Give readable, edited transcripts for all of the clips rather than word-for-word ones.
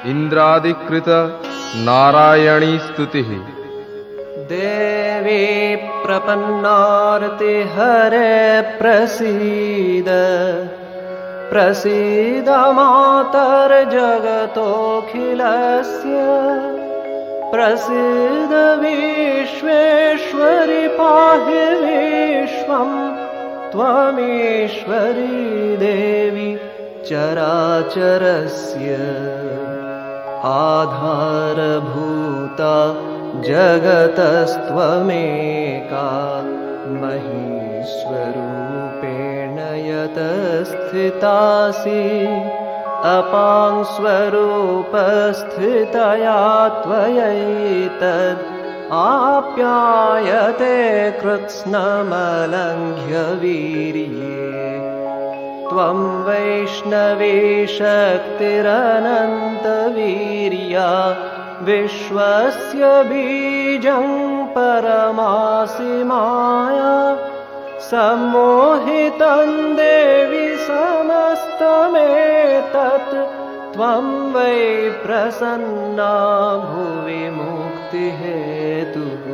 इंद्रादिकृत नारायणी स्तुतिः। देवी प्रपन्नार्ति हरे प्रसीद, प्रसीद मातर्जगतोऽखिलस्य, प्रसीद विश्वेश्वरि पाहि विश्वं, त्वमीश्वरी देवी चराचरस्य। आधारभूता जगतस्त्वमेका, महीस्वरूपेण यतस्थितासि, अपां स्वरूपस्थितया त्वयैतद् आप्यायते कृत्स्नमलङ्घ्य वीर्ये। त्वं वैष्णवी शक्तिरनन्तवीर्या, विश्वस्य बीजं परमासि माया। सम्मोहितं देवि समस्तमेतत्, त्वं वै प्रसन्ना भुवि मुक्तिहेतुः।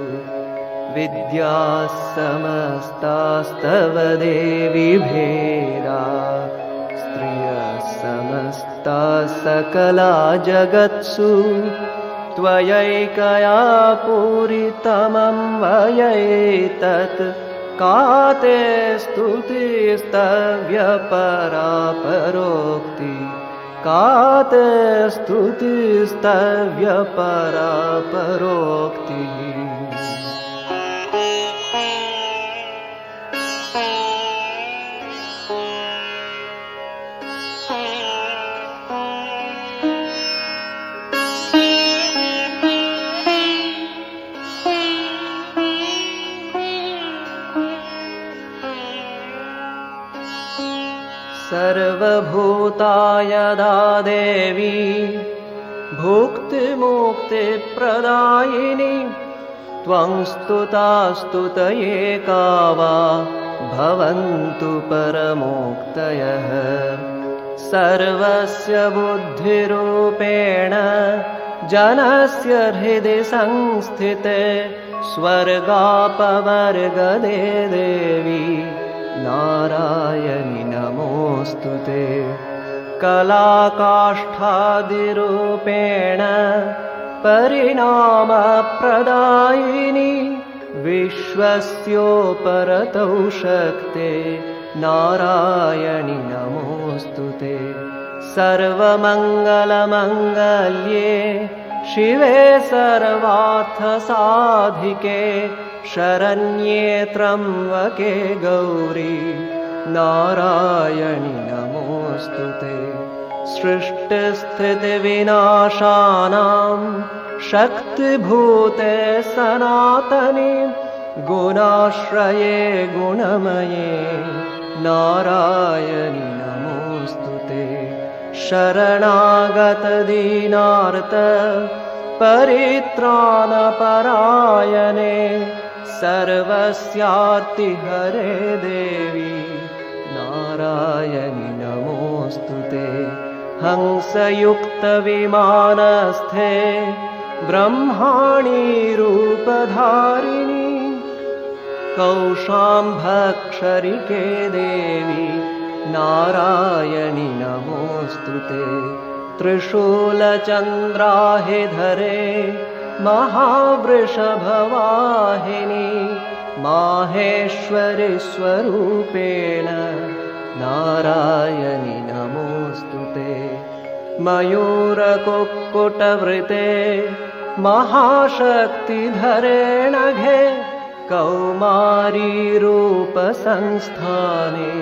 विद्याः समस्तास्तव देवि भेदा, स्त्रियः समस्ताः सकला जगत्सु, त्वयैकया पूरितमं वयैतत्। का ते स्तुतिस्तव्यपरा परोक्ति, का ते स्तुतिस्तव्यपरा परोक्तिः। सर्वभूताय यदा देवी, भुक्तिमुक्तिप्रदायिनी, त्वं स्तुता स्तुतये का वा भवन्तु परमोक्तयः। सर्वस्य बुद्धिरूपेण जनस्य हृदि संस्थिते, स्वर्गापवर्गदे देवी नारायणि नमोऽस्तुते। कलाकाष्ठादिरूपेण परिणामप्रदायिनी, विश्वस्योपरतौ शक्ते नारायणि नमोऽस्तुते। सर्वमङ्गलमङ्गल्ये शिवे सर्वार्थसाधिके, शरण्ये त्र्यम्बके गौरी नारायणि नमोऽस्तुते। सृष्टिस्थितिविनाशानां शक्तिभूते सनातनी, गुणाश्रये गुणमये नारायणि नमोऽस्तुते। शरणागतदीनार्त परित्राणपरायणे, सर्वस्यार्तिहरे देवी नारायणि नमोऽस्तुते। हंसयुक्तविमानस्थे ब्रह्माणि रूपधारिणी, कौशाम्भक्षरिके देवी नारायणि नमोऽस्तुते। त्रिशूलचन्द्राहिधरे महावृषभवाहिनी, माहेश्वरि स्वरूपेण नारायणि नमोऽस्तुते। मयूरकुक्कुटवृते महाशक्तिधरे नघे, कौमारीरूपसंस्थाने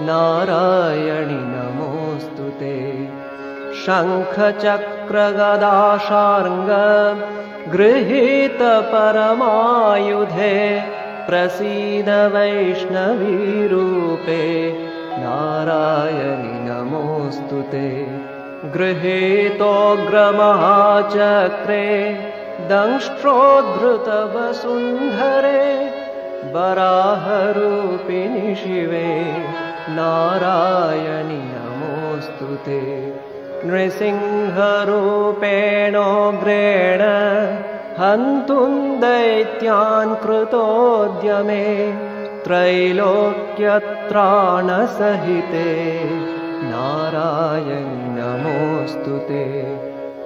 नारायणि नमोऽस्तुते। शङ्खचक्रगदाशार्ङ्ग गृहीत परमायुधे, प्रसीद वैष्णवीरूपे नारायणि नमोऽस्तुते। गृहीतोऽग्रमहाचक्रे दंष्ट्रोद्धृतवसुन्धरे वराहरूपिणि शिवे नारायणि नमोऽस्तु ते। नृसिंहरूपेणोग्रेण हन्तुं दैत्यान् कृतोद्यमे त्रैलोक्यत्राणसहिते नारायणि नमोऽस्तु ते।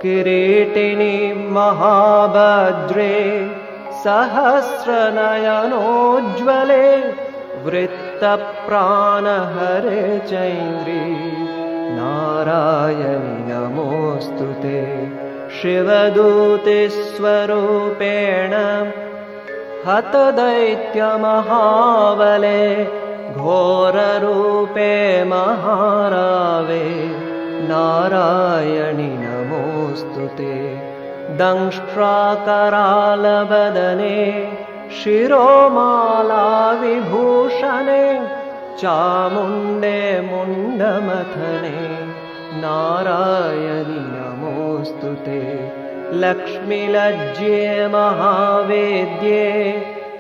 किरीटिनि महाभद्रे सहस्रनयनोज्ज्वले वृत्तप्राणहरे चैन्द्री नारायणि नमोऽस्तु ते। शिवदूतिस्वरूपेण हतदैत्यमहाबले घोररूपे महारावे नारायणि नमोऽस्तु ते। दंष्ट्राकरालवदने शिरोमालाविभूषणे चामुण्डे मुण्डमथने नारायणि नमोऽस्तु ते। लक्ष्मीलज्जे महावेद्ये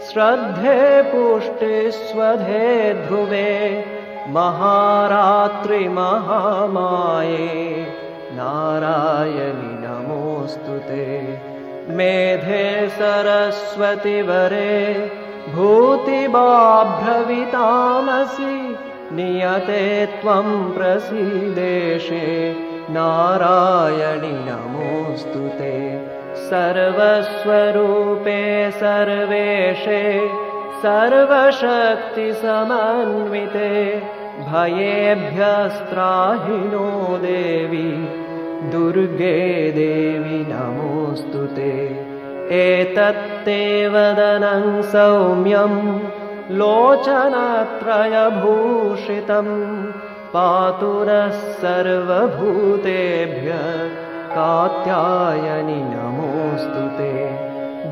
श्रद्धे पुष्टिस्वधे ध्रुवे महारात्रि महामाये नारायणि नमोऽस्तु ते। मेधे सरस्वति वरे भूतिबाभ्रवितामसि नियते त्वं प्रसीदेशे नारायणि नमोऽस्तु ते। सर्वस्वरूपे सर्वेशे सर्वशक्तिसमन्विते भयेभ्यस्त्राहि नो देवी दुर्गे देवी नमोऽस्तु ते। एतत्ते वदनं सौम्यं लोचनत्रयभूषितं पातु नः सर्वभूतेभ्यः कात्यायनि नमोऽस्तु ते।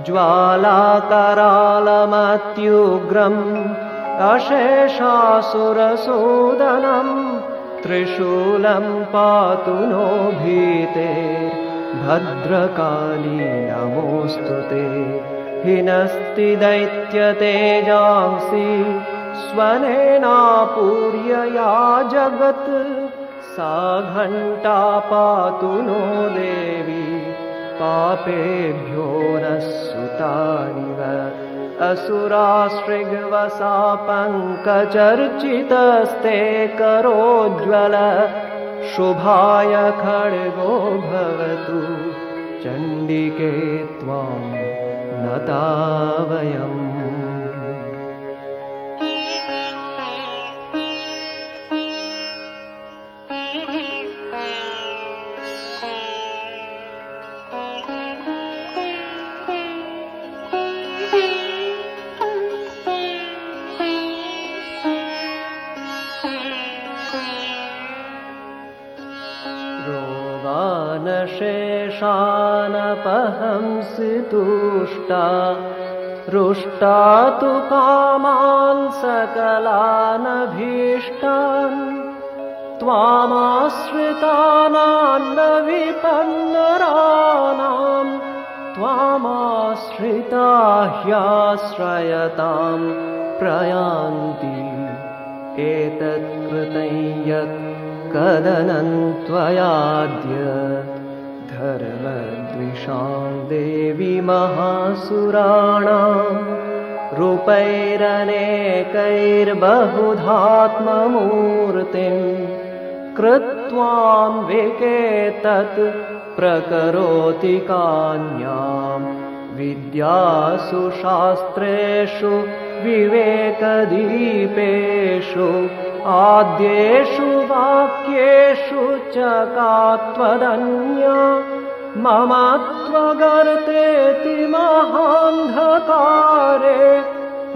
ज्वालाकरालमत्युग्रम् अशेषासुरसूदनं त्रिशूलं पातु नो भीतेर्भद्रकाली नमोऽस्तु ते। हिनस्ति दैत्यतेजांसि स्वनेनापूर्य या जगत् सा घण्टा पातु नो देवी पापेभ्यो नः सुतानिव। असुराश्रिग्वसा पङ्कचर्चितस्ते करोज्ज्वल शुभाय खड्गो भवतु चण्डिके त्वां नता वयम्। रोगानशेषानपहंसि तुष्टा रुष्टा तु कामान् सकलानभीष्टान् त्वामाश्रितानान्न विपन्नराणां त्वामाश्रिता ह्याश्रयतां प्रयान्ति। एतत्कृतं यत् कदनं त्वयाद्य धर्मद्विषां देवी महासुराणां रूपैरनेकैर्बहुधात्ममूर्तिं कृत्वान्विकेतत् प्रकरोति कान्यां विद्यासु शास्त्रेषु विवेकदीपेषु आद्येषु वाक्येषु च का त्वदन्या मम त्वगर्तेति महान्धकारे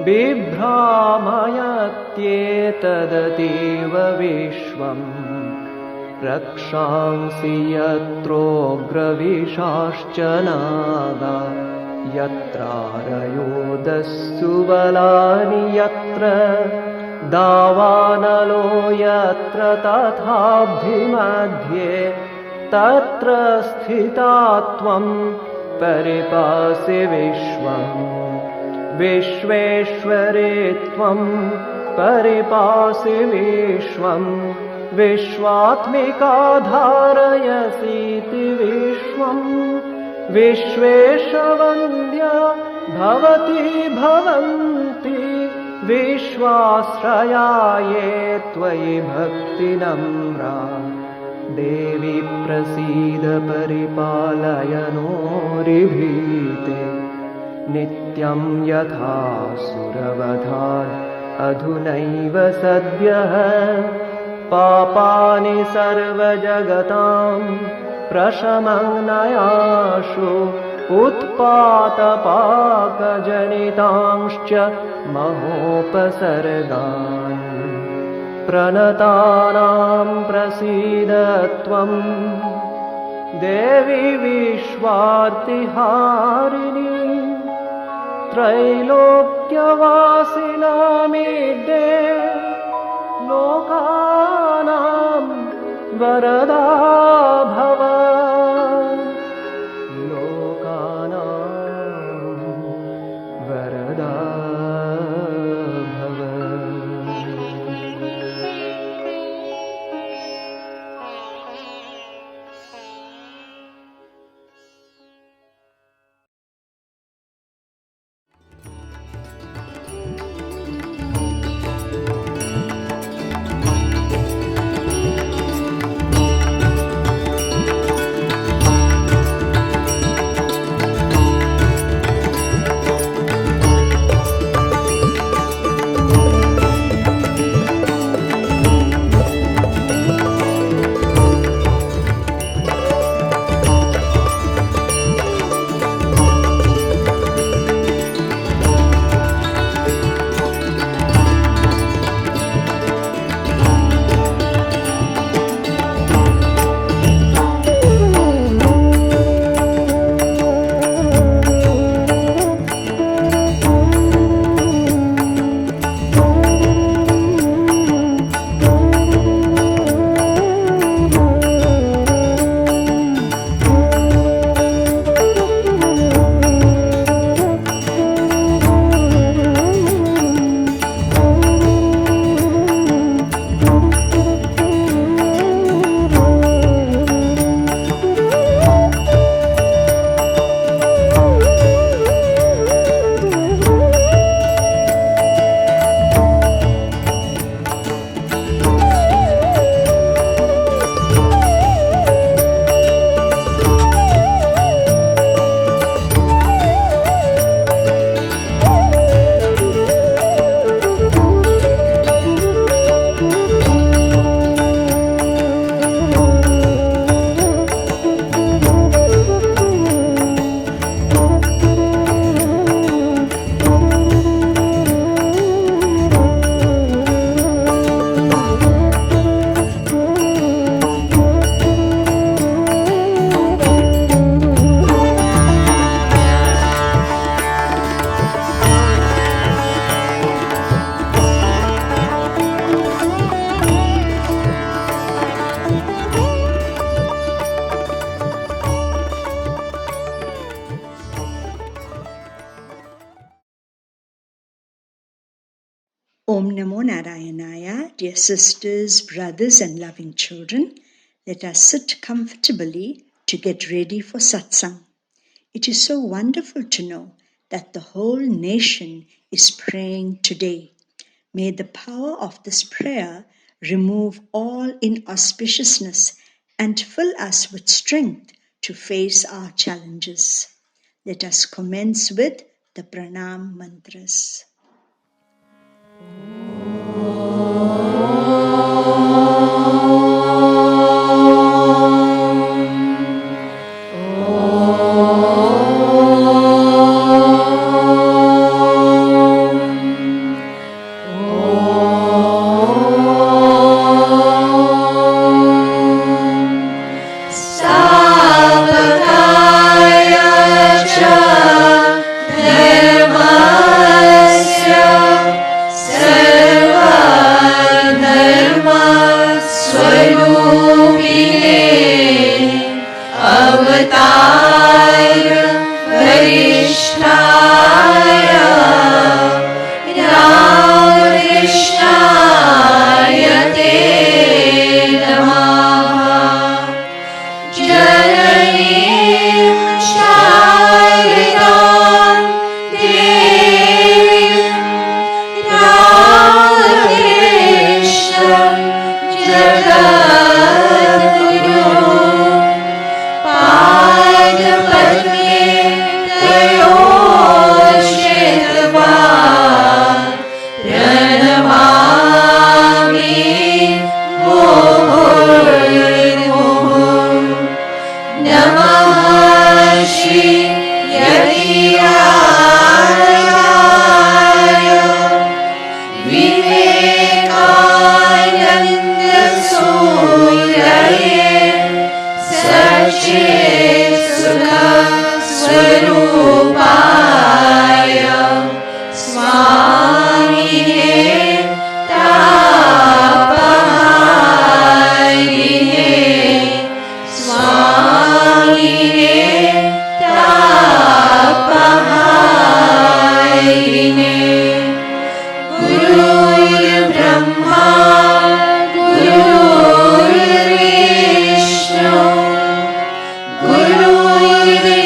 बिभ्रामयत्येतदतीव विश्वम्। रक्षांसि यत्रोग्रविशाश्च नागा यत्रारयोदस्सु बलानि यत्र दावानलो यत्र तथाब्धिमध्ये तत्र स्थिता त्वं परिपासि विश्वम् विश्वेश्वरे त्वं परिपासि विश्वम् विश्वात्मिका धारयसीति विश्वम् विश्वेशवन्द्या भवति भवन्ति विश्वाश्रया ये त्वयि भक्तिनम्रा देवी प्रसीद परिपालय नो ऋभीते नित्यं यथा सुरवधात् अधुनैव सद्यः पापानि सर्वजगतां प्रशमनयाशु उत्पातपाकजनितांश्च महोपसर्गान् प्रणतानां प्रसीद त्वं देवी विश्वार्तिहारिणी त्रैलोक्यवासिनामीड्ये लोकानां वरदा भव लोकानां वरदा भव। Om Namo Narayanaya, dear sisters, brothers and loving children, let us sit comfortably to get ready for satsang. It is so wonderful to know that the whole nation is praying today. May the power of this prayer remove all inauspiciousness and fill us with strength to face our challenges. Let us commence with the pranam mantras. Sarva नमः श्री यतिराजाय विवेकानन्द सूरये सच्चित् सुख स्वरूपाय स्वामिने तापहारिणे स्वामिने तापहारिणे गुरुर्ब्रह्मा गुरुर्विष्णु गुरुर्देवो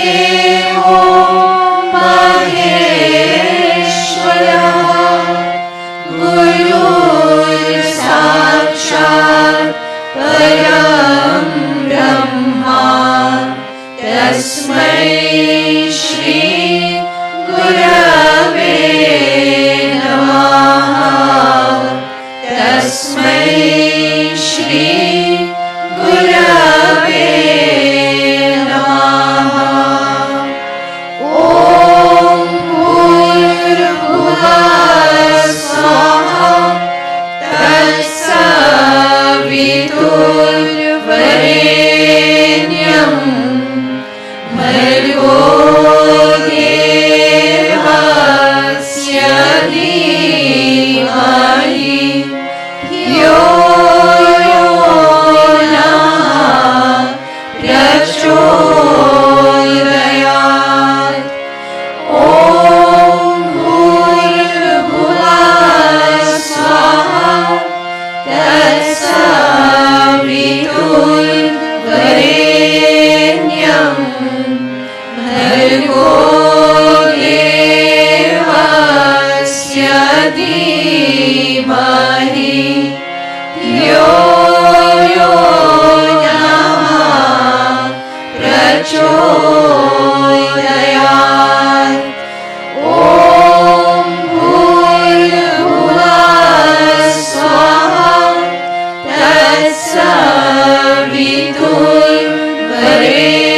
महेश्वरः गुरुर्साक्षात् परं ब्रह्मा तस्मै श्री गुरवे नमः तस्मै श्री गुरवे नमः ॐ भूर्भुवः स्वः तत्सवितुर्वरेण्यं भर्गो देवस्य धीमहि धियो यो नः प्रचोदयात् ॐ भूर्भुवः स्वः तत्सवितुर्वरेण्यं भर्गो देवस्य धीमहि धियो यो नः प्रचोदयात् ॐ भूर्भुवः स्वः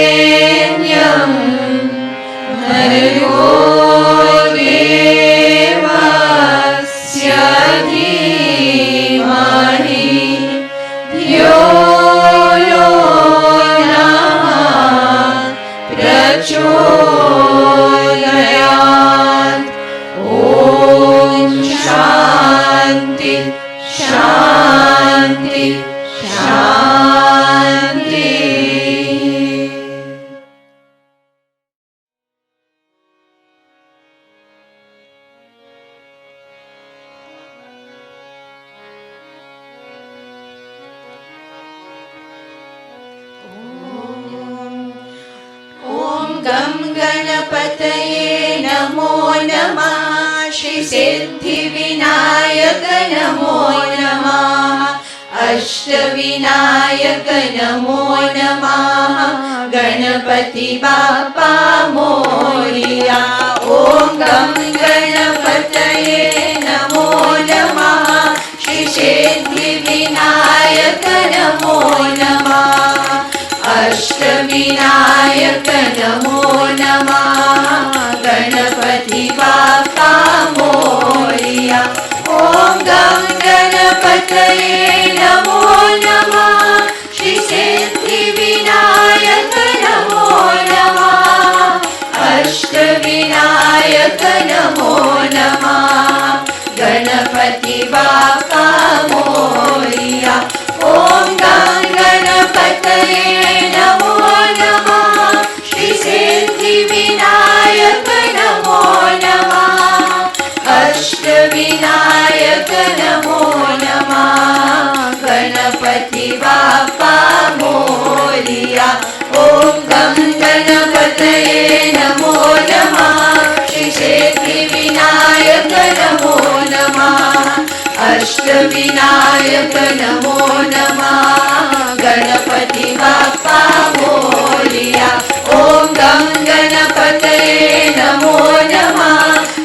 तत्सवितुर्वरेण्यं भर्गो देवस्य धीमहि धियो यो नः प्रचोदयात् ॐ शान्ति शान्ति शान्ति ॐ गं गणपतये नमो नमः श्री सिद्धिविनायक नमो नमः अष्टविनायक नमो नमः गणपति बाप्पा मोरया ॐ गं गणपतये नमो नमः श्री सिद्धिविनायक नमो नमः अष्टविनायक नमो नमः गणपति बाप्पा मोरया ॐ गं गणपतये नमो नमः श्री सिद्धिविनायक नमो नमः अष्टविनायक नमो नमः गणपति बाप्पा मोरया ॐ गं गणपतये नमो नमः श्री सिद्धिविनायक नमो नमः अष्टविनायक नमो नमः गणपति बाप्पा मोरया ॐ गं गणपतये नमो नमः श्री सिद्धिविनायक नमो नमः अष्टविनायक नमो नमः गणपति बाप्पा मोरया ॐ गं गणपतये नमो नमः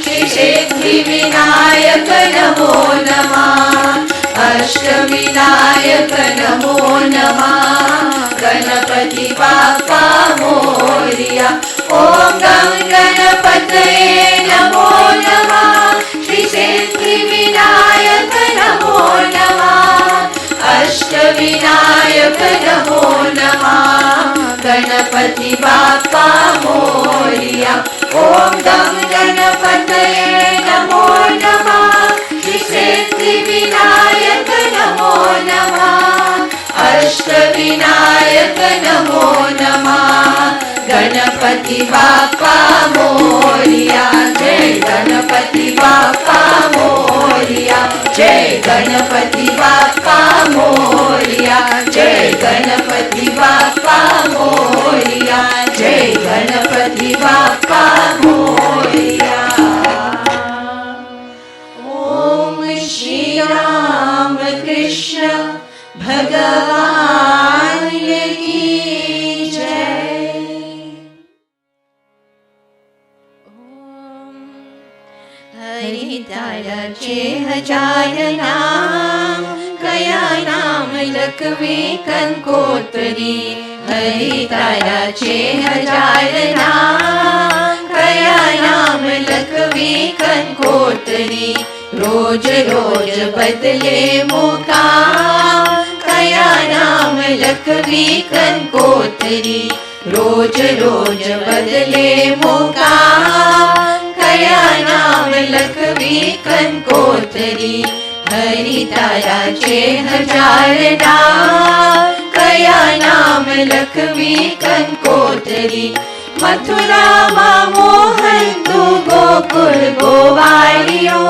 श्री सिद्धिविनायक नमो नमः अष्टविनायक नमो नमः गणपति बाप्पा मोरया। ओम गं गणपतये नमो नमः श्री सिद्धिविनायक नमो नमः अष्टविनायक नमो नमः गणपति बाप्पा मोरया। ओम गं गणपतये नमो नमः श्री सिद्धिविनायक नमो नमः अष्टविनायक नमो नमः गणपति बाप्पा मोरया। जय गणपति बाप्पा मोरया। जय गणपति बाप्पा मोरया। जय गणपति बाप्पा मोरया। जय गणपति बाप्पा मोरया। ओम श्री राम कृष्ण भगवान की जय। हरिताराचे हजार नाम कया नाम लखवे कंकोतरी। हरिताराचे हजार नाम कया नाम लखवे कंकोतरी। रोज रोज बदले मुकाम कया नाम लखवी कंकोतरी। रोज रोज बदले मुकाम कया नाम लखवी कंकोतरी। हरिताराचे हजार नाम कया नाम लखवी कंकोतरी। मथुरा मोहन तू गोकुल गोवालियो।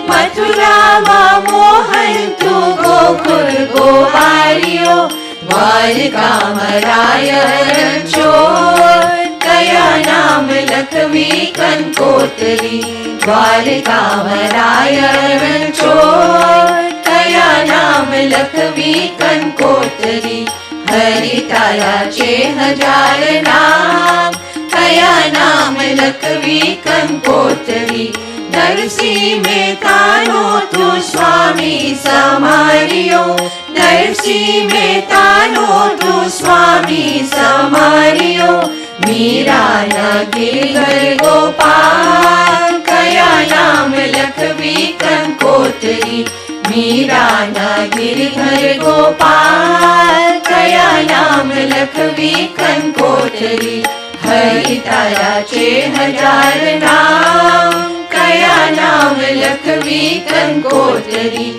मथुरा मोहन तू गोकुल गोवालियो। द्वारका मरायण चोर कया नाम लखवी कंकोतरी। द्वारका मरायण चोर कया नाम लखवी कंकोतरी। हरिताराचे हजार नाम कया नाम लखवी कंकोतरी। नरसी में तानो तू स्वामी समारियो। नरसी में तानो तू स्वामी समारियो। मीरा गिरिधर गोपाल कया नाम लखवी कंकोतरी। मीरा गिरिधर गोपाल कया नाम लखवी कंकोतरी। हरिताराचे हजार नाम कया नाम लखवी कंकोतरी।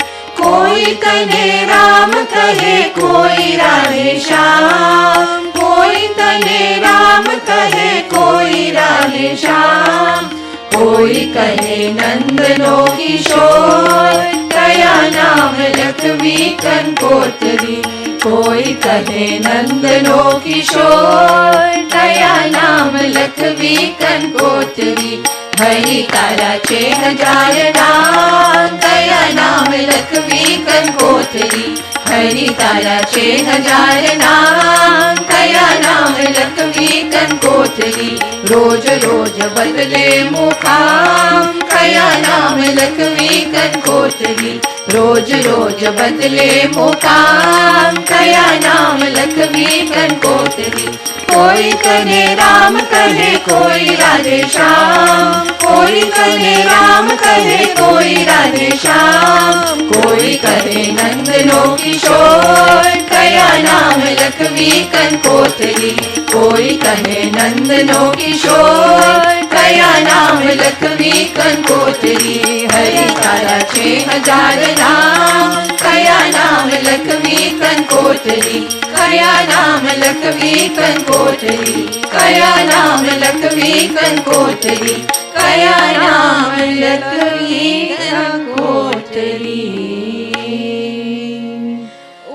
कोई तने राम कहे कोई राधे श्याम। कोई तने राम कहे कोई राधे श्याम। कोई कहे नंदनो किशोर कया नाम लखवी कंकोतरी। कोई कहे नंदनो किशोर कया नाम लखवी कंकोतरी। हरिताराचे हजार नाम कया नाम लखवी कंकोतरी। हरिताराचे हजार नाम कया नाम लखवी कंकोतरी। रोज रोज बदले मुकाम कया नाम लखवी कंकोतरी। रोज रोज बदले मुकाम कया नाम लखवी कंकोतरी। कोई कहे राम कहे कोई राधे श्याम। कोई कहे राम कहे कोई राधे श्याम। कोई कहे नंदनो किशोर कया नाम लखवी कंकोतरी। कोई कहे नंदनो किशोर कया नाम लखवी कंकोतरी। हरिताराचे हजार नाम कया नाम लखवी कंकोतरी। कया नाम लखवी कंकोतरी। कया नाम लखवी कंकोतरी। कया नाम लखवी कंकोतरी।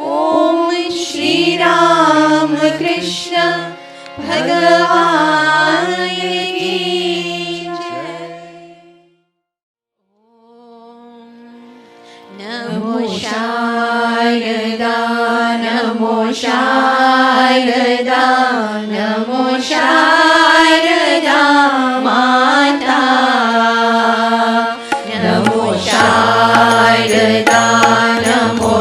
ओम श्री राम कृष्ण भगवान की जय। नमो शारदा नमो शारदा नमो शारदा माता। नमो शारदा नमो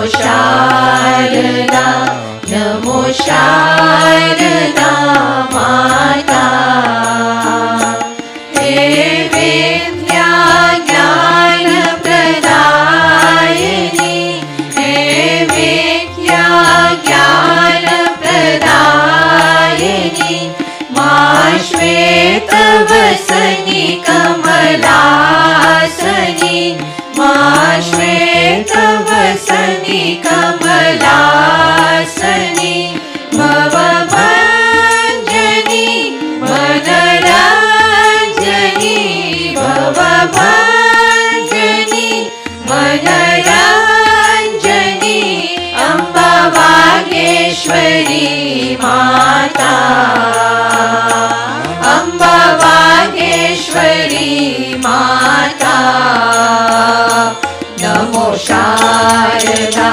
शारदा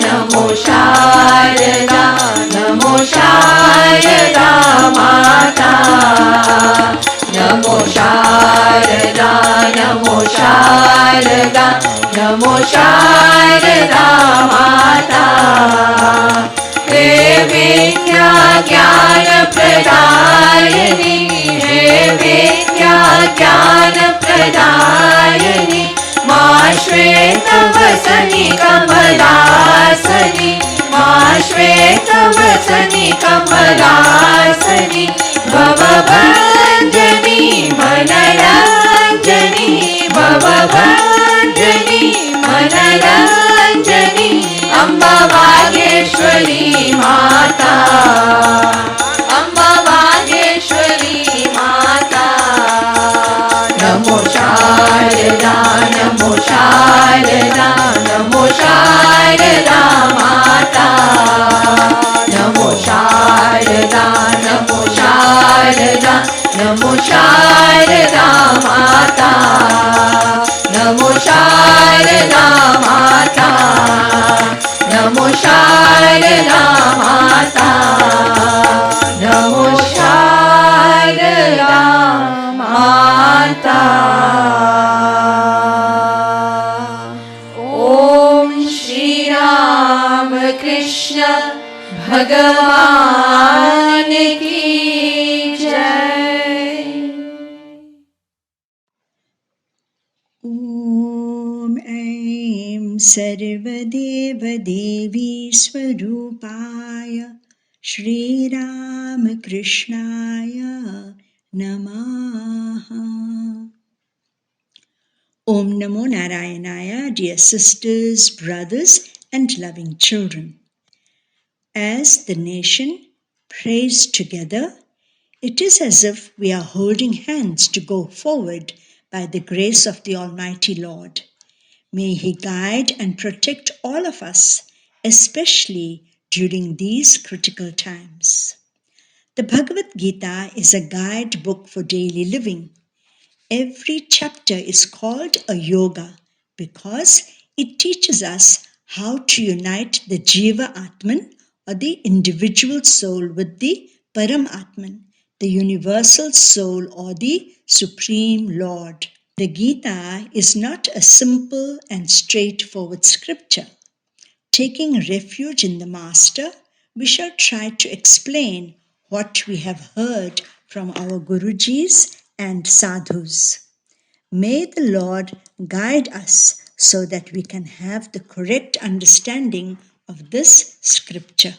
नमो शारदा नमो शारदा माता नमो शारदा नमो शारदा नमो शारदा माता हे विद्या ज्ञान प्रदायिनी हे विद्या ज्ञान प्रदायिनी मा श्वेतवसनि कमलासनि मा श्वेतवसनि कमलासनि भवभञ्जनी मनरञ्जनी भवभञ्जनी मनरञ्जनी अम्बा वागेश्वरी माता अम्बा वागेश्वरी माता नमो शारदा नमो शारदा नमो शारदा माता नमो शारदा नमो शारदा नमो शारदा माता नमो शारदा माता नमो शारदा माता नमो शारदा माता ओम श्री राम कृष्ण भगवान की जय। ॐ ऐं सर्वदेवदेवी स्वरूपाय श्रीरामकृष्णाय नमः। Om Namo Narayanaya, dear sisters, brothers, and loving children. As the nation prays together, it is as if we are holding hands to go forward by the grace of the Almighty Lord. May He guide and protect all of us, especially during these critical times. The Bhagavad Gita is a guidebook for daily living. Every chapter is called a yoga because it teaches us how to unite the Jiva Atman, or the individual soul, with the Param Atman, the universal soul or the Supreme Lord. The Gita is not a simple and straightforward scripture. Taking refuge in the Master, we shall try to explain what we have heard from our Gurujis and Sadhus. May the Lord guide us so that we can have the correct understanding of this scripture.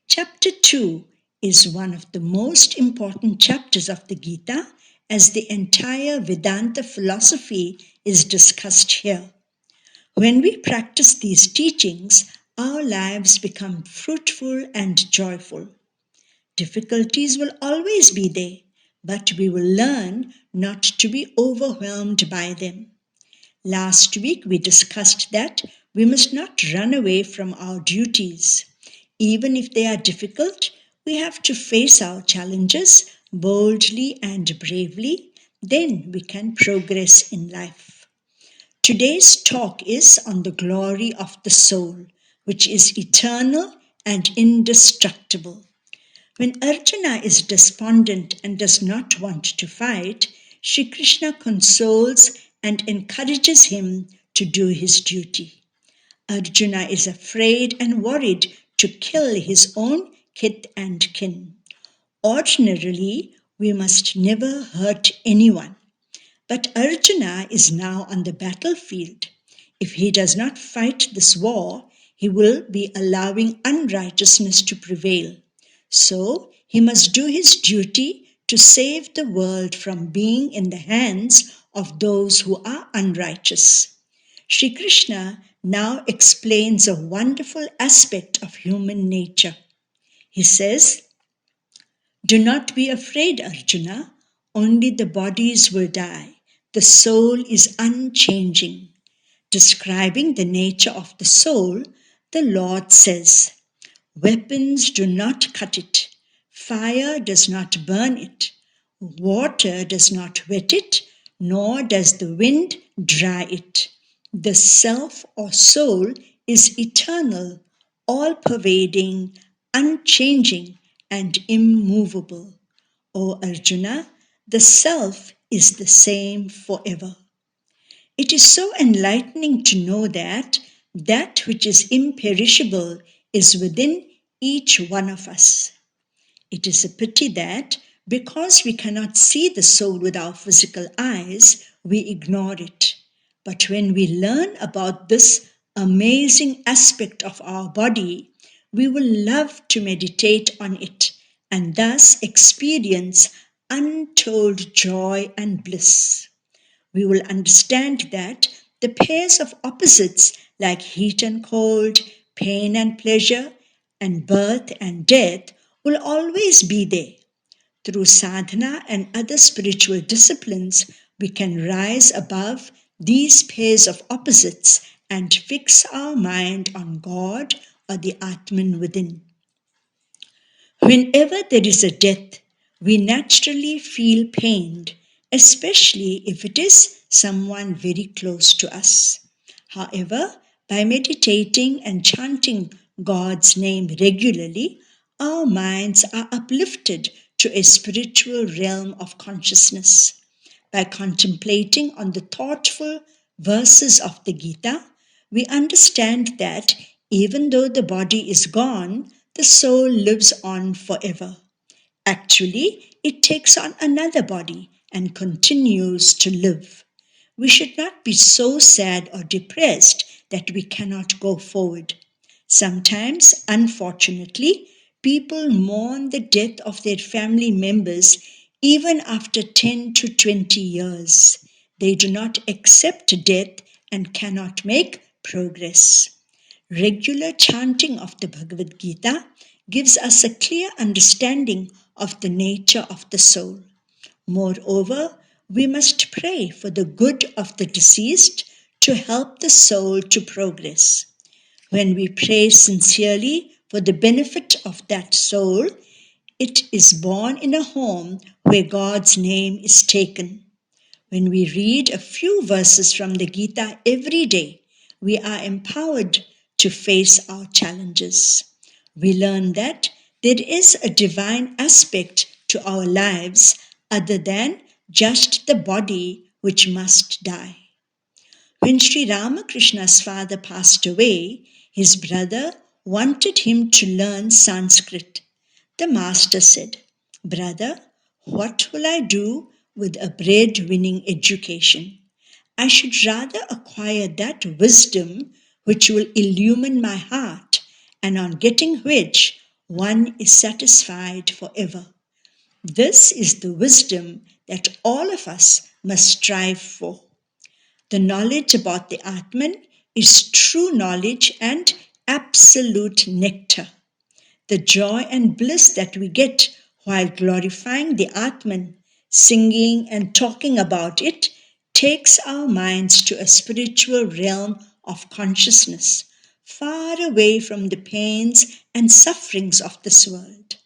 Chapter 2 is one of the most important chapters of the Gita, as the entire Vedanta philosophy is discussed here. When we practice these teachings, our lives become fruitful and joyful. Difficulties will always be there, but we will learn not to be overwhelmed by them. Last week we discussed that we must not run away from our duties. Even if they are difficult, we have to face our challenges boldly and bravely. Then we can progress in life. Today's talk is on the glory of the soul, which is eternal and indestructible. When Arjuna is despondent and does not want to fight, Shri Krishna consoles and encourages him to do his duty. Arjuna is afraid and worried to kill his own kith and kin. Ordinarily, we must never hurt anyone. But Arjuna is now on the battlefield. If he does not fight this war, he will be allowing unrighteousness to prevail. So, he must do his duty to save the world from being in the hands of those who are unrighteous. Shri Krishna now explains a wonderful aspect of human nature. He says, "Do not be afraid, Arjuna. Only the bodies will die. The soul is unchanging." Describing the nature of the soul, the Lord says, "Weapons do not cut it. Fire does not burn it. Water does not wet it, nor does the wind dry it. The self or soul is eternal, all-pervading, unchanging, and immovable. O Arjuna, the self is the same forever. It is so enlightening to know that that which is imperishable is within each one of us. It is a pity that because we cannot see the soul with our physical eyes, we ignore it. But when we learn about this amazing aspect of our body, we will love to meditate on it and thus experience untold joy and bliss. We will understand that the pairs of opposites like heat and cold, pain and pleasure, and birth and death will always be there. Through sadhana and other spiritual disciplines, we can rise above these pairs of opposites and fix our mind on God or the Atman within. Whenever there is a death, we naturally feel pained, especially if it is someone very close to us. However, by meditating and chanting God's name regularly, our minds are uplifted to a spiritual realm of consciousness. By contemplating on the thoughtful verses of the Gita, we understand that even though the body is gone, the soul lives on forever. Actually, it takes on another body and continues to live. We should not be so sad or depressed that we cannot go forward. Sometimes, unfortunately, people mourn the death of their family members even after 10 to 20 years. They do not accept death and cannot make progress. Regular chanting of the Bhagavad Gita gives us a clear understanding of the nature of the soul. Moreover, we must pray for the good of the deceased to help the soul to progress. When we pray sincerely for the benefit of that soul, it is born in a home where God's name is taken. When we read a few verses from the Gita every day, we are empowered to face our challenges. We learn that there is a divine aspect to our lives other than just the body which must die. When Sri Ramakrishna's father passed away, his brother wanted him to learn Sanskrit. The master said, "Brother, what will I do with a bread-winning education? I should rather acquire that wisdom which will illumine my heart, and on getting which one is satisfied forever." This is the wisdom that all of us must strive for. The knowledge about the Atman is true knowledge and absolute nectar. The joy and bliss that we get while glorifying the Atman, singing and talking about it, takes our minds to a spiritual realm of consciousness, far away from the pains and sufferings of this world.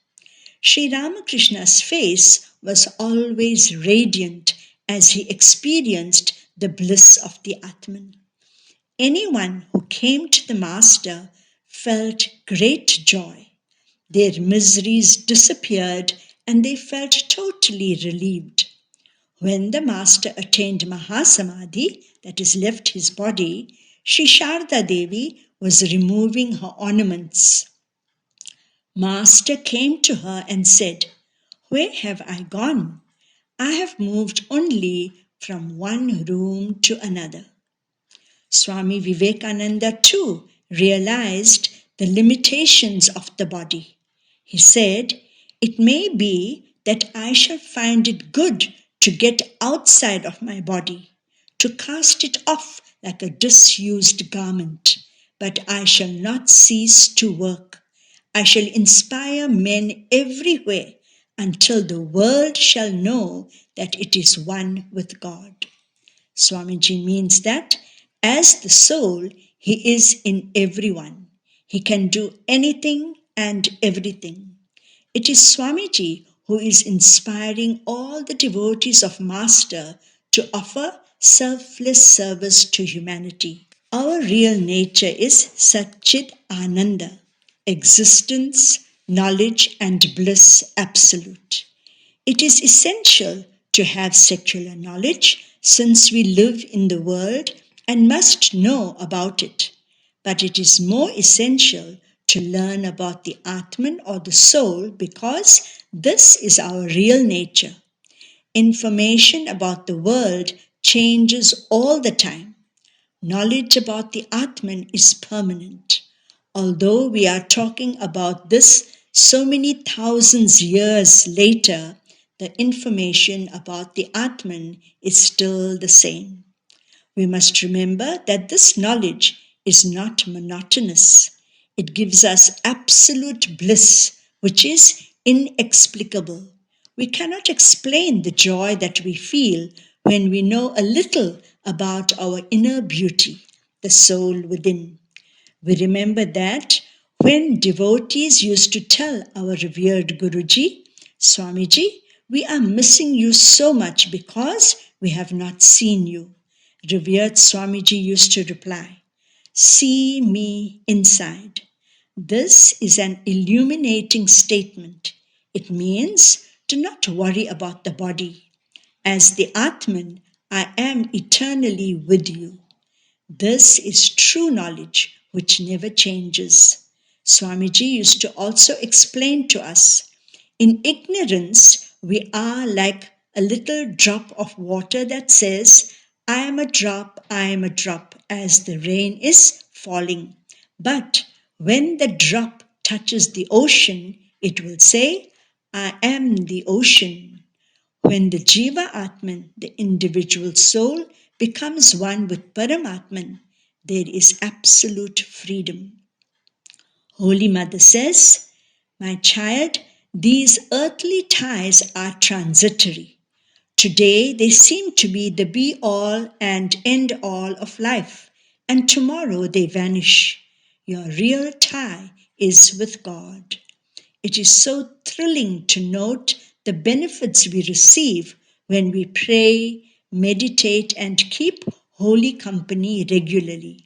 Sri Ramakrishna's face was always radiant as he experienced the bliss of the Atman. Anyone who came to the Master felt great joy. Their miseries disappeared and they felt totally relieved. When the Master attained Mahasamadhi, that is, left his body, Sri Sharda Devi was removing her ornaments. Master came to her and said, "Where have I gone? I have moved only from one room to another." Swami Vivekananda too realized the limitations of the body. He said, "It may be that I shall find it good to get outside of my body, to cast it off like a disused garment, but I shall not cease to work. I shall inspire men everywhere until the world shall know that it is one with God." Swamiji means that as the soul, he is in everyone. He can do anything and everything. It is Swamiji who is inspiring all the devotees of Master to offer selfless service to humanity. Our real nature is Satchit Ananda, existence, knowledge and bliss absolute. It is essential to have secular knowledge since we live in the world and must know about it. But it is more essential to learn about the Atman or the soul because this is our real nature. Information about the world changes all the time. Knowledge about the Atman is permanent. Although we are talking about this so many thousands years later, the information about the Atman is still the same. We must remember that this knowledge is not monotonous. It gives us absolute bliss, which is inexplicable. We cannot explain the joy that we feel when we know a little about our inner beauty, the soul within. We remember that when devotees used to tell our revered Guruji, Swamiji, we are missing you so much because we have not seen you. Revered Swamiji used to reply, see me inside. This is an illuminating statement. It means do not worry about the body. As the Atman, I am eternally with you. This is true knowledge which never changes. Swamiji used to also explain to us, in ignorance, we are like a little drop of water that says, I am a drop, as the rain is falling. But when the drop touches the ocean, it will say, I am the ocean. When the Jiva Atman, the individual soul, becomes one with Paramatman, there is absolute freedom. Holy Mother says, my child, these earthly ties are transitory. Today they seem to be the be-all and end-all of life, and tomorrow they vanish. Your real tie is with God. It is so thrilling to note the benefits we receive when we pray, meditate, and keep holy company regularly.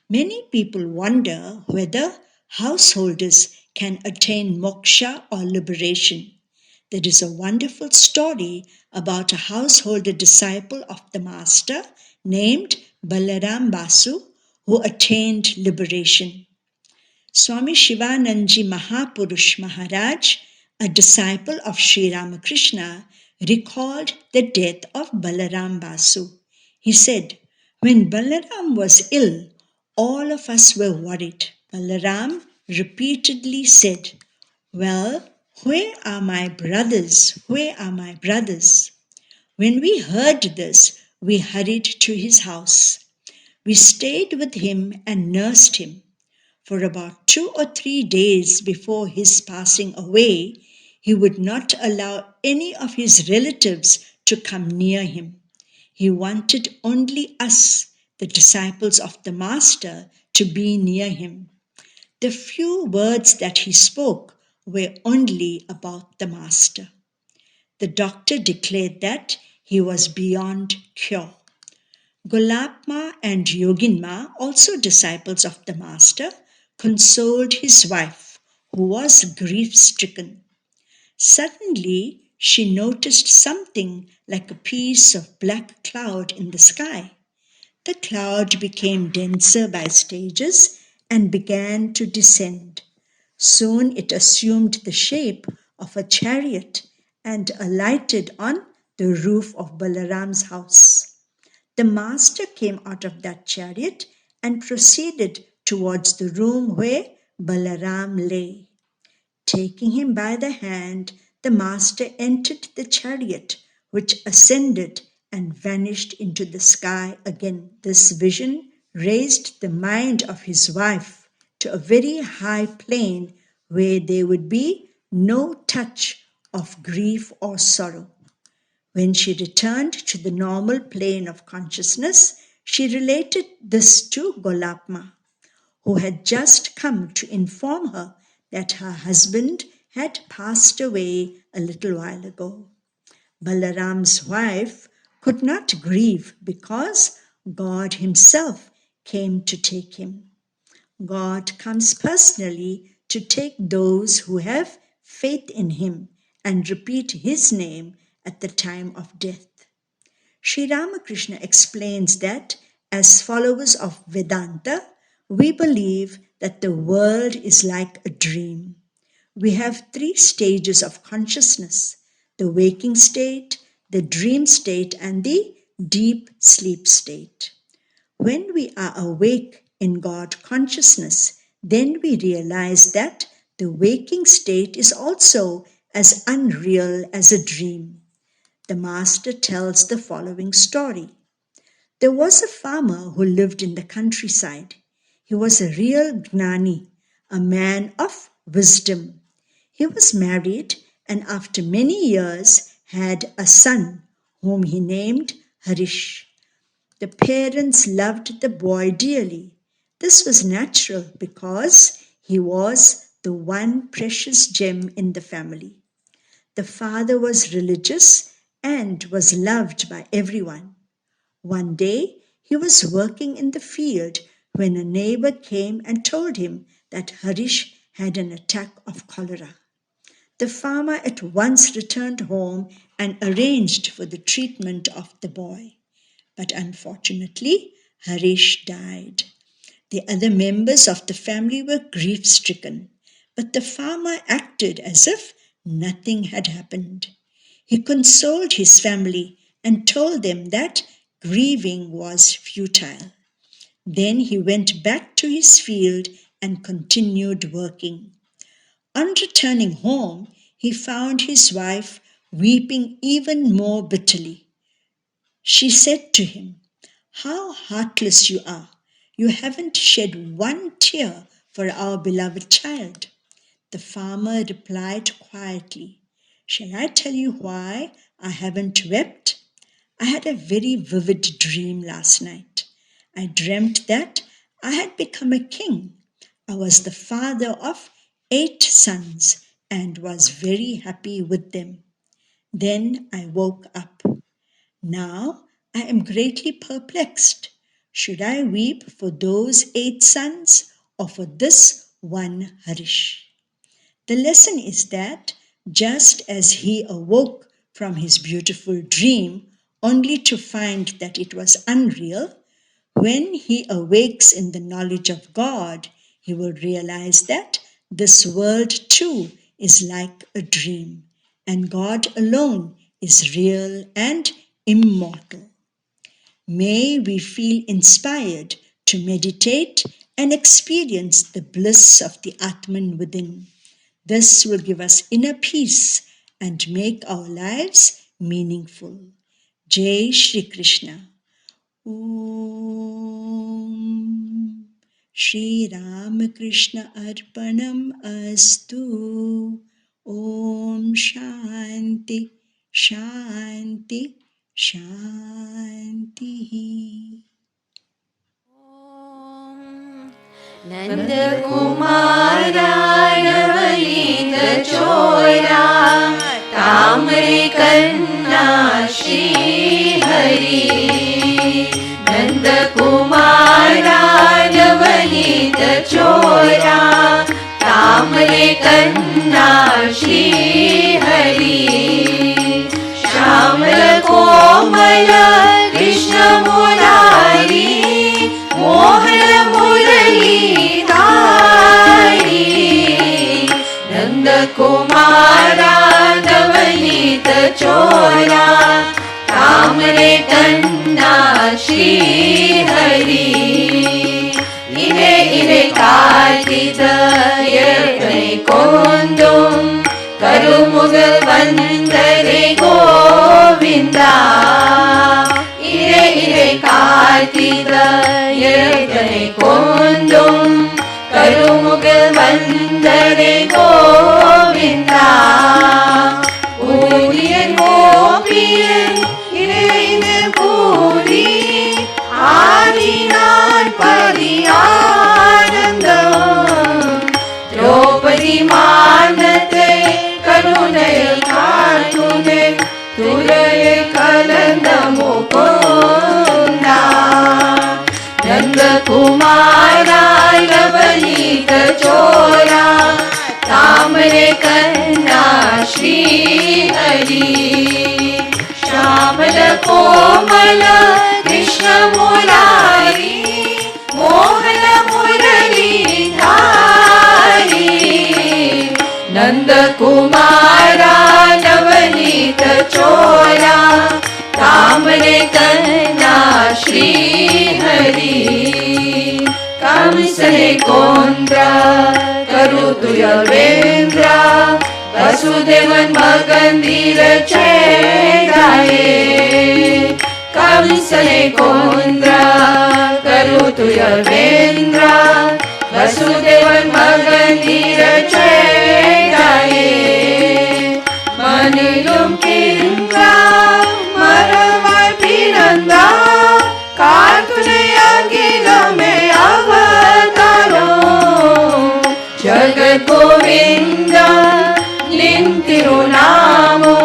Many people wonder whether householders can attain moksha or liberation. There is a wonderful story about a householder disciple of the Master named Balaram Basu who attained liberation. Swami Shivanandji Mahapurush Maharaj, a disciple of Sri Ramakrishna, recalled the death of Balaram Basu. He said, when Balaram was ill, all of us were worried. Balaram repeatedly said, well, where are my brothers? Where are my brothers? When we heard this, we hurried to his house. We stayed with him and nursed him. For about 2 or 3 days before his passing away, he would not allow any of his relatives to come near him. He wanted only us, the disciples of the Master, to be near him. The few words that he spoke were only about the Master. The doctor declared that he was beyond cure. Golapma and Yoginma, also disciples of the Master, consoled his wife, who was grief-stricken. Suddenly, she noticed something like a piece of black cloud in the sky. The cloud became denser by stages and began to descend. Soon it assumed the shape of a chariot and alighted on the roof of Balaram's house. The Master came out of that chariot and proceeded towards the room where Balaram lay. Taking him by the hand, the Master entered the chariot, which ascended and vanished into the sky again. This vision raised the mind of his wife to a very high plane where there would be no touch of grief or sorrow. When she returned to the normal plane of consciousness, she related this to Golapma, who had just come to inform her that her husband had passed away a little while ago. Balaram's wife could not grieve because God himself came to take him. God comes personally to take those who have faith in him and repeat his name at the time of death. Sri Ramakrishna explains that as followers of Vedanta, we believe that the world is like a dream. We have 3 stages of consciousness: the waking state, the dream state, and the deep sleep state. When we are awake in God consciousness, then we realize that the waking state is also as unreal as a dream. The master tells the following story. There was a farmer who lived in the countryside. He was a real gnani, a man of wisdom. He was married and after many years had a son whom he named Harish. The parents loved the boy dearly. This was natural because he was the one precious gem in the family. The father was religious and was loved by everyone. One day, he was working in the field when a neighbor came and told him that Harish had an attack of cholera. The farmer at once returned home and arranged for the treatment of the boy. But unfortunately, Harish died. The other members of the family were grief-stricken, but the farmer acted as if nothing had happened. He consoled his family and told them that grieving was futile. Then he went back to his field and continued working. On returning home, he found his wife weeping even more bitterly. She said to him, "How heartless you are! You haven't shed one tear for our beloved child." The farmer replied quietly, "Shall I tell you why I haven't wept? I had a very vivid dream last night. I dreamt that I had become a king. I was the father of 8 sons and was very happy with them. Then I woke up. Now I am greatly perplexed. Should I weep for those 8 sons or for this one Harish?" The lesson is that just as he awoke from his beautiful dream only to find that it was unreal, when he awakes in the knowledge of God, he will realize that this world too is like a dream, and God alone is real and immortal. May we feel inspired to meditate and experience the bliss of the Atman within. This will give us inner peace and make our lives meaningful. Jai Shri Krishna. Om Shri Ramakrishna Arpanam Astu. Om Shanti Shanti Shanti. नंद कुमारा नवनीत चोरा ताम्रे कन्ना श्री हरि। नंद कुमारा नवनीत चोरा ताम्रे कन्ना श्री हरि। श्यामल कोमल कृष्ण मुरारी मोहन मुरली धारी। नंद कुमारा नवनीत चोरा ताम्रे कन्ना श्री हरि। इरे इरे कार्तिकयत्ने कोन्दुम करुमुगल वन्दरे गोविन्दा। इरे इरे कार्तिकयत्ने कोन्दुम करुमुगल वन्दरे गोविन्दा। ऊरियन गोपियन इरेन पूरी आदिनाथ परियानन्दम। द्रौपदी मानते करुणय कातुने तुरय कलंदमो श्री हरि श्यामल कोमल कृष्ण मुरारी मोहन मुरलीधारी नंद कुमारा नवनीत चोरा ताम्रे कन्या श्री हरि कंसने कोंद्रा करुतुयवेंद्रा वसुदेवन मगंधीर चेदाये कंसने कोंद्रा करुतुयवेंद्रा वसुदेवन मगंधीर चेदाये मनिलुम किंद्रा मरवर पिरंदा कार्तुने अंगिल में अवतारो जगत गोविंद निन तिरुनामो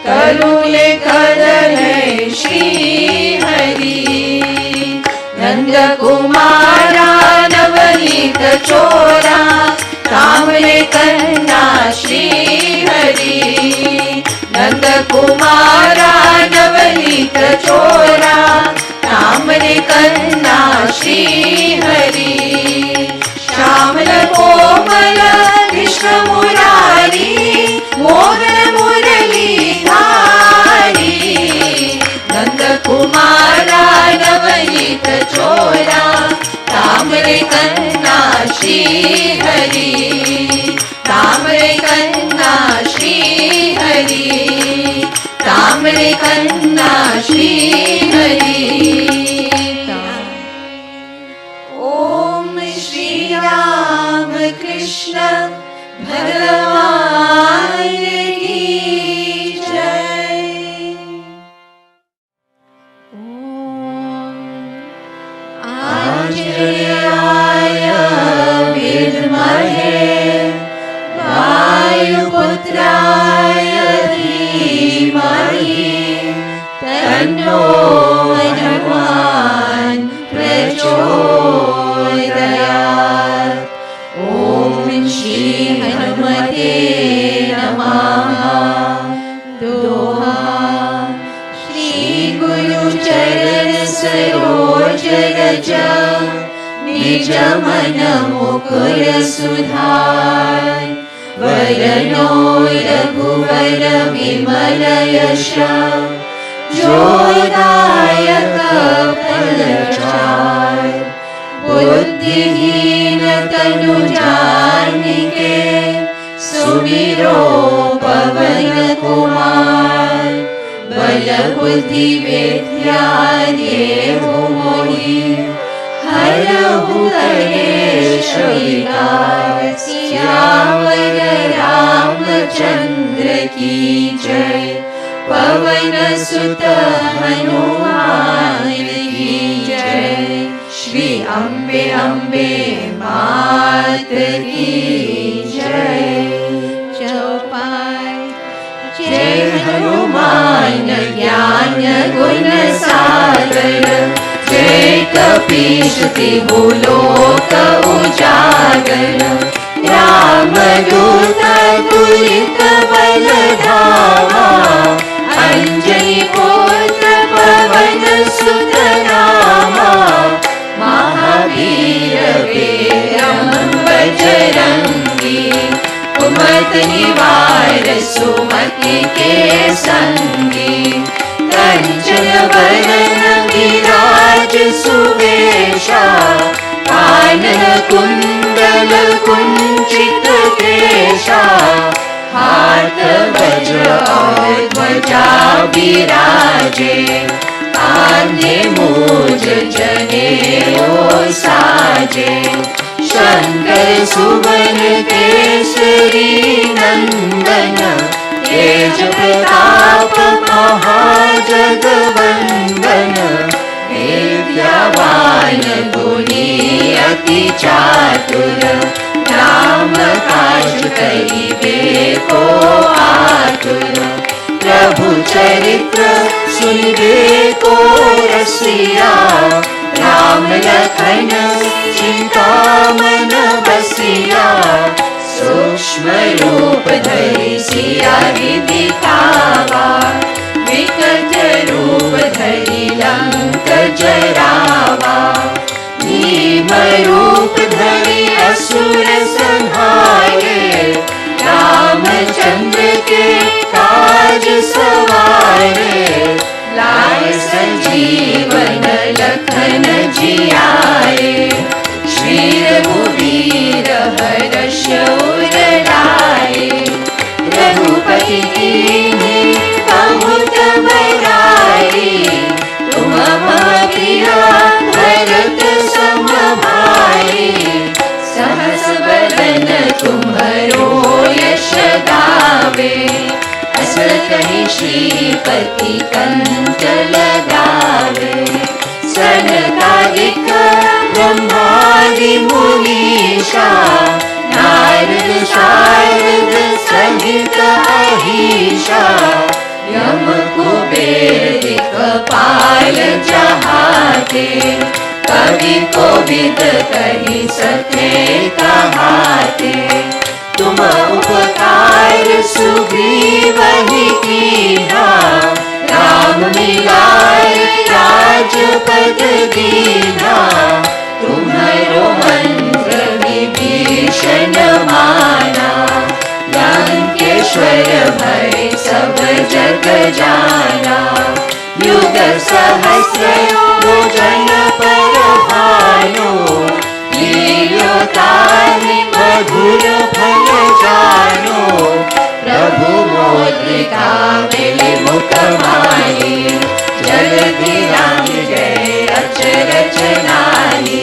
करुणे करणे श्री हरि नंद कुमारा नवनीत चोरा ताम्रे कन्या श्री हरि नंद कुमारा नवनीत चोरा ताम्रे कन्या श्री हरि श्यामल कोमल कृष्ण मुरारी मोहन मुरलीधारी नंद कुमारा नवनीत चोरा ताम्रे कन्या श्री हरि ताम्रे कन्या श्री हरि ताम्रे कन्या श्री हरि ओम श्री राम कृष्ण भगवान की जय। आंजनेयाय विद्महे वायुपुत्राय धीमहि तन्नो हनुमान प्रचोदयात्। ओम श्री हनुमते नमः। दोहा श्री गुरु चरण सरोज रज निज मन मुकुर सुधार वरनो रघुवर विमल यश जोदायक फलचार बुद्धिहीन तनु जानिके सुमिरो पवन कुमार बल बुद्धि विद्या देहु मोहि हरहु कलेश विकार। सियावर रामचंद्र की जय पवन सुत हनुमान की जय। श्री अम्बे अम्बे मात की जय। चौपाई जय हनुमान ज्ञान गुण सागर जय कपीश तिहु लोक उजागर राम दूत तुलित बल धामा अंजनी पुत्र पवन सुत नामा महावीर विक्रम बजरंगी कुमति निवार सुमति के संगी कंचन वरण विराज सुवेशा कानन कुंडल कुंचित केशा हाथ वज्र और ध्वजा विराजे कांधे मूज जनेऊ साजे शंकर सुवन केसरी नंदन तेज प्रताप महाजगवंदन विद्यावान गुणी अति चातुर राम काज करिबे को आतुर प्रभु चरित्र सुनिबे को रसिया राम लखन सीता मन बसिया सूक्ष्म रूप धरि सिया दिखावा, विकट रूप धरि लंक जरावा, भीम रूप धरि असुर संहारे, रामचंद्र के काज सवारे, लाए संजीवन लखन जियाए, श्री रघुवीर हर्ष उर लाए, रघुपति कीन्ही बहुत बड़ाई, तुम मम प्रिय भरत सम भाई, सहस बदन तुम्हरो यश गावे, अस कहि श्रीपति कंठ लगावे, सनकादिक ब्रह्मादि मुनीषा, नारद शारद सहित अहीशा, यम कुबेर दिक्पाल जहाते, कवि कोविद कहि सके कहाते, तुम उपकार सुग्रीवहि कीन्हा, राम मिलाए राजपद दीन्हा, तुम्हरो मंत्र विभीषण माना, लंकेश्वर भय सब जग जाना, युग सहस्र योजन पर भानु, लील्योताहि मधुर फल जानो, प्रभु मोदिका मिलि मुख माहि, जल्दी राम जय अचरज नाहि,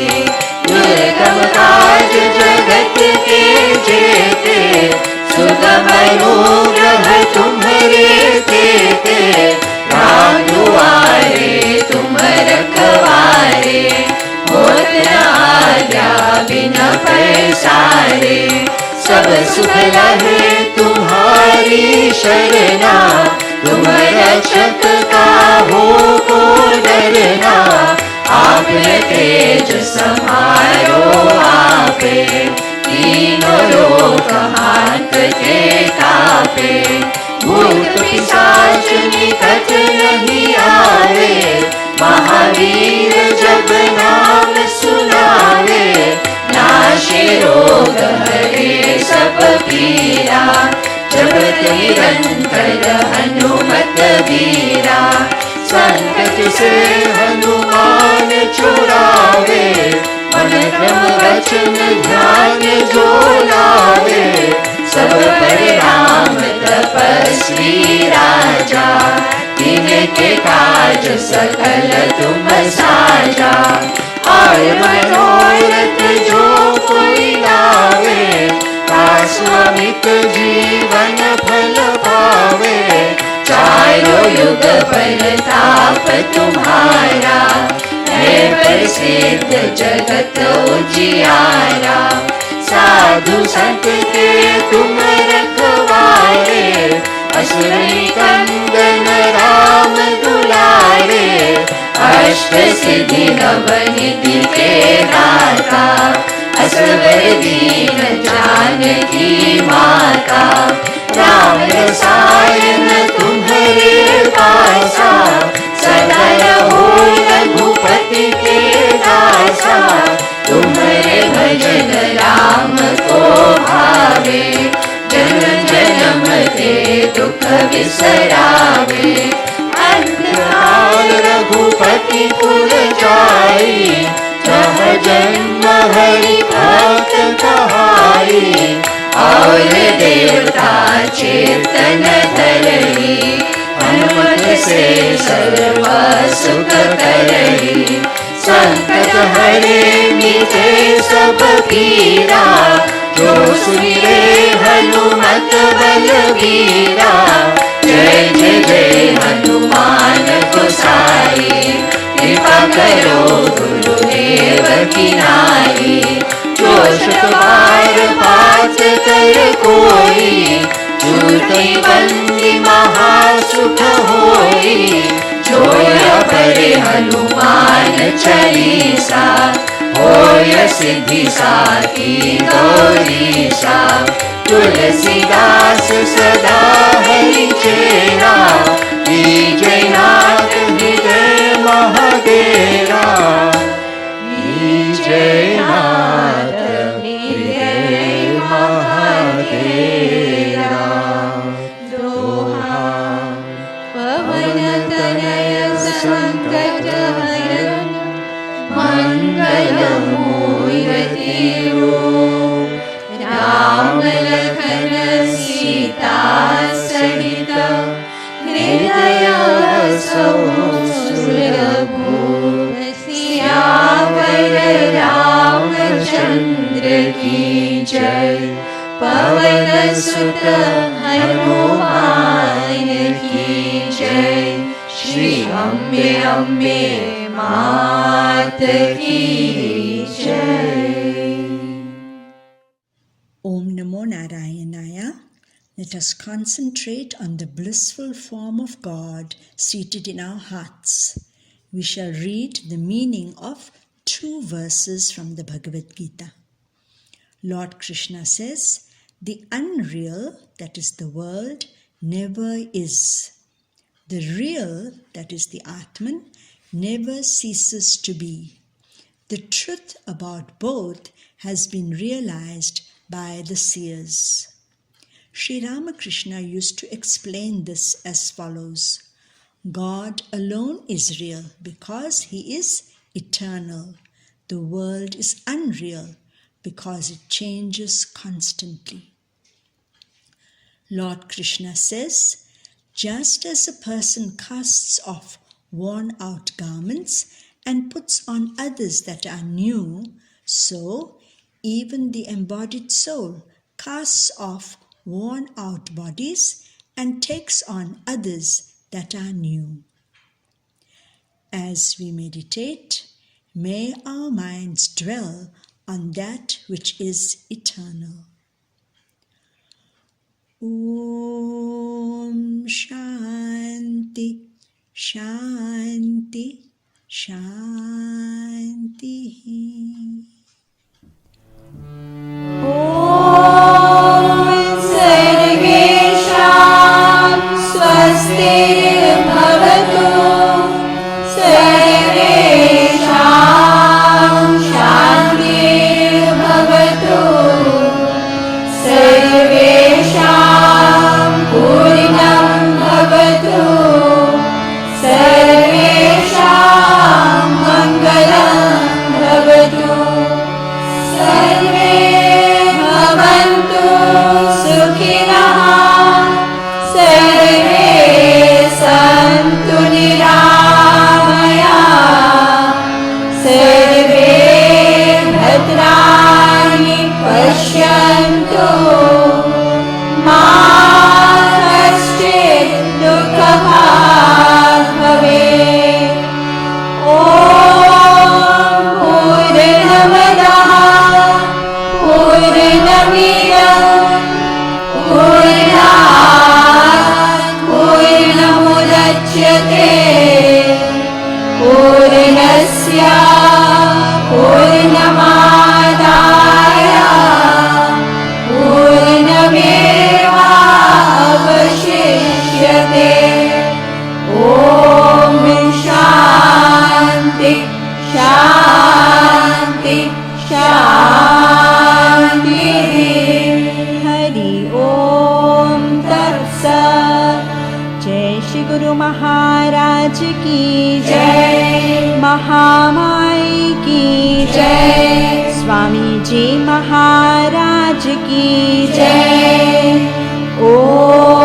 दुर्गम काज जगत के जेते, सुगम अनुग्रह तुम्हरे तेते, राम दुआरे तुम रखवारे, होत न आज्ञा बिना पैसारे, सब सुख लहे तुम्हारी शरणा, तुम रक्षक काहू को डरना, आपने तेज समारो आपे, तीनों लोक हाथ के कापे, भूत पिशाच निकट नहीं आवे, महावीर जब नाम सुनावे, नाशे रोग हरे सब पीरा, जपत निरंतर हनुमत वीरा, संकट से हनुमान छुड़ावे, मन क्रम वचन ध्यान जो लावे, सब पर राम तपस्वी राजा, तिनके काज सकल तुम साजा, और मनोरथ जो कोई लावे, शाश्वत जीवन फल पावे, चारों युग परताप तुम्हारा, है प्रसिद्ध जगत उजियारा, साधु संत के तुम रखवारे, असुर कंदन राम दुलारे, अष्ट सिद्धि नवनिधि के दाता, असवर दीन जानकी माता, राम रसायन तुम्हारे पासा, सदा रहो रघुपति के दासा, तुम्हारे भजन राम को भावे, जन्म जन्म के दुख बिसरावे, अंतकाल रघुपति पुर जाई, जहाँ जन्म हरि भक्त कहाई, और देवता चेतन धरई, हनुमत से सर्व सुख करई, संकट हरे मीठे सब पीरा, जो सुनिरे हनुमत बलवीरा, जय जय जय हनुमान गोसाई, कृपा करो गुरुदेव की नाई, जो शतवार पाठ कर कोई, झूठी बंदी महासुख होई, जो पढ़े हनुमान चालीसा, होय सिद्धि साखी गौरीशा तुलसीदास सदा हरि चेरा जयनाथ हृदय महादेवा जयनाथ हृदय महादेवा दोहा पवन तनय संकट हरण मंगल मूर्ति राम लखन सीता सहित हृदय सुरभूप सियावर रामचंद्र की जय पवन सुत हनुमान की जय श्री अम्बे अम्बे मात की जय। Om Namo Narayanaya. Let us concentrate on the blissful form of God seated in our hearts. We shall read the meaning of 2 verses from the Bhagavad Gita. Lord Krishna says, "The unreal, that is the world, never is. The real, that is the Atman, never ceases to be. The truth about both has been realized by the seers." Sri Ramakrishna used to explain this as follows: God alone is real because he is eternal. The world is unreal because it changes constantly. Lord Krishna says, just as a person casts off worn-out garments and puts on others that are new, so even the embodied soul casts off worn-out bodies and takes on others that are new. As we meditate, may our minds dwell on that which is eternal. Om Shanti Shanti Shanti. सर्वेषां स्वस्तिर्भवतु सर्वेषां शान्तिर्भवतु सर्वेषां पूर्णं भवतु सर्वेषां मङ्गलं भवतु सर्वे भवन्तु सुखिनः सर्वे सन्तु निरामयाः सर्वे भद्राणि पश्यन्तु मा कश्चित् दुःखभाग् भवेत्। ॐ पूर्णमदः पूर्णमिदं पूर्णात् पूर्णमुदच्यते पूर्णस्य पूर्णमादाय पूर्णमेवावशिष्यते। ॐ शान्ति शान्ति शान्ति। हरि ओम तत्सत्। जय श्री गुरु महाराज की जय, महामाई की जय, स्वामी जी महाराज की जय। ओम